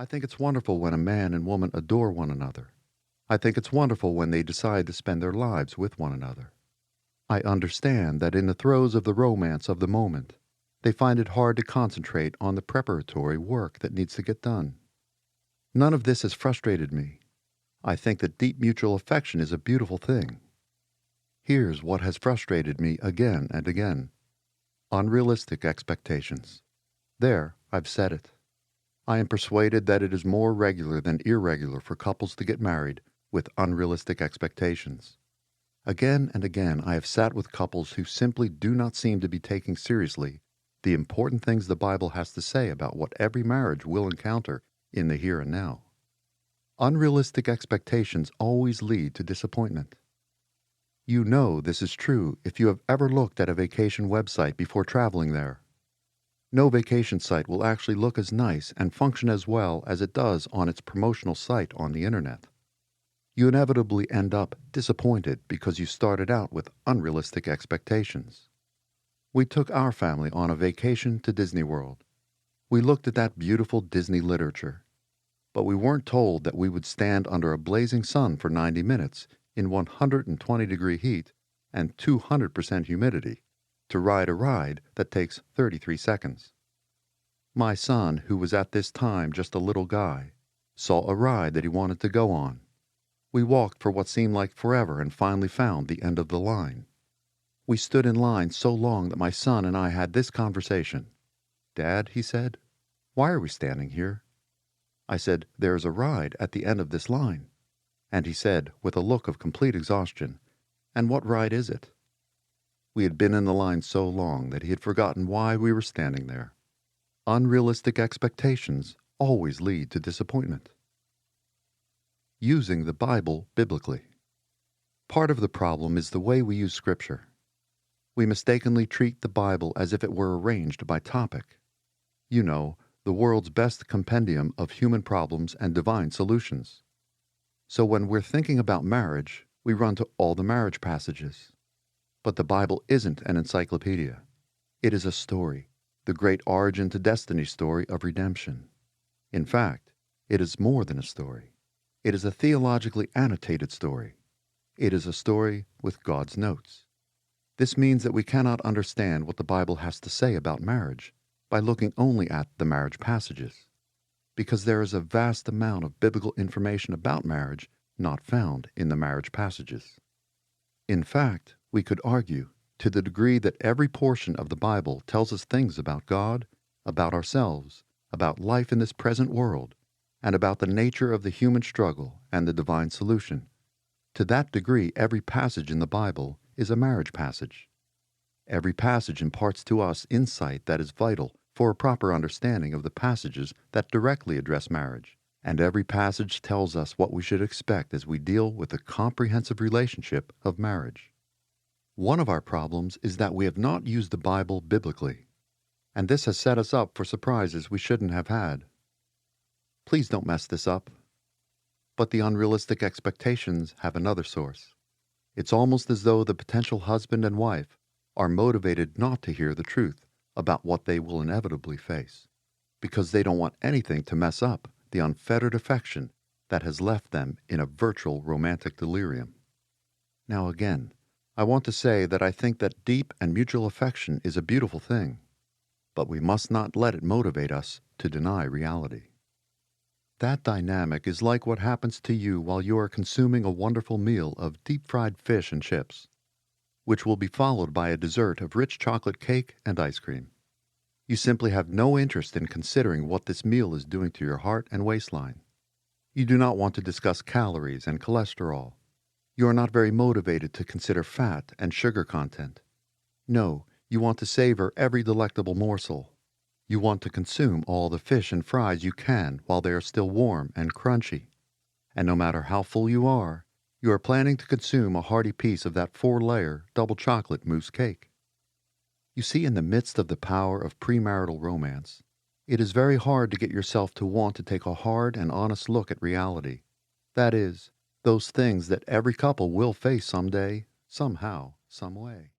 I think it's wonderful when a man and woman adore one another. I think it's wonderful when they decide to spend their lives with one another. I understand that in the throes of the romance of the moment, they find it hard to concentrate on the preparatory work that needs to get done. None of this has frustrated me. I think that deep mutual affection is a beautiful thing. Here's what has frustrated me again and again: unrealistic expectations. There, I've said it. I am persuaded that it is more regular than irregular for couples to get married with unrealistic expectations. Again and again, I have sat with couples who simply do not seem to be taking seriously the important things the Bible has to say about what every marriage will encounter in the here and now. Unrealistic expectations always lead to disappointment. You know this is true if you have ever looked at a vacation website before traveling there. No vacation site will actually look as nice and function as well as it does on its promotional site on the internet. You inevitably end up disappointed because you started out with unrealistic expectations. We took our family on a vacation to Disney World. We looked at that beautiful Disney literature, but we weren't told that we would stand under a blazing sun for 90 minutes in 120-degree heat and 200% humidity to ride a ride that takes 33 seconds. My son, who was at this time just a little guy, saw a ride that he wanted to go on. We walked for what seemed like forever and finally found the end of the line. We stood in line so long that my son and I had this conversation. "Dad," he said, "why are we standing here?" I said, "There is a ride at the end of this line." And he said, with a look of complete exhaustion, "And what ride is it?" We had been in the line so long that he had forgotten why we were standing there. Unrealistic expectations always lead to disappointment. Using the Bible biblically. Part of the problem is the way we use Scripture. We mistakenly treat the Bible as if it were arranged by topic. You know, the world's best compendium of human problems and divine solutions. So when we're thinking about marriage, we run to all the marriage passages. But the Bible isn't an encyclopedia. It is a story, the great origin to destiny story of redemption. In fact, it is more than a story. It is a theologically annotated story. It is a story with God's notes. This means that we cannot understand what the Bible has to say about marriage by looking only at the marriage passages, because there is a vast amount of biblical information about marriage not found in the marriage passages. In fact, we could argue, to the degree that every portion of the Bible tells us things about God, about ourselves, about life in this present world, and about the nature of the human struggle and the divine solution, to that degree every passage in the Bible is a marriage passage. Every passage imparts to us insight that is vital for a proper understanding of the passages that directly address marriage, and every passage tells us what we should expect as we deal with the comprehensive relationship of marriage. One of our problems is that we have not used the Bible biblically, and this has set us up for surprises we shouldn't have had. Please don't mess this up. But the unrealistic expectations have another source. It's almost as though the potential husband and wife are motivated not to hear the truth about what they will inevitably face, because they don't want anything to mess up the unfettered affection that has left them in a virtual romantic delirium. Now again, I want to say that I think that deep and mutual affection is a beautiful thing, but we must not let it motivate us to deny reality. That dynamic is like what happens to you while you are consuming a wonderful meal of deep-fried fish and chips, which will be followed by a dessert of rich chocolate cake and ice cream. You simply have no interest in considering what this meal is doing to your heart and waistline. You do not want to discuss calories and cholesterol. You are not very motivated to consider fat and sugar content. No, you want to savor every delectable morsel. You want to consume all the fish and fries you can while they are still warm and crunchy. And no matter how full you are planning to consume a hearty piece of that 4-layer double chocolate mousse cake. You see, in the midst of the power of premarital romance, it is very hard to get yourself to want to take a hard and honest look at reality. That is, those things that every couple will face someday, somehow, some way.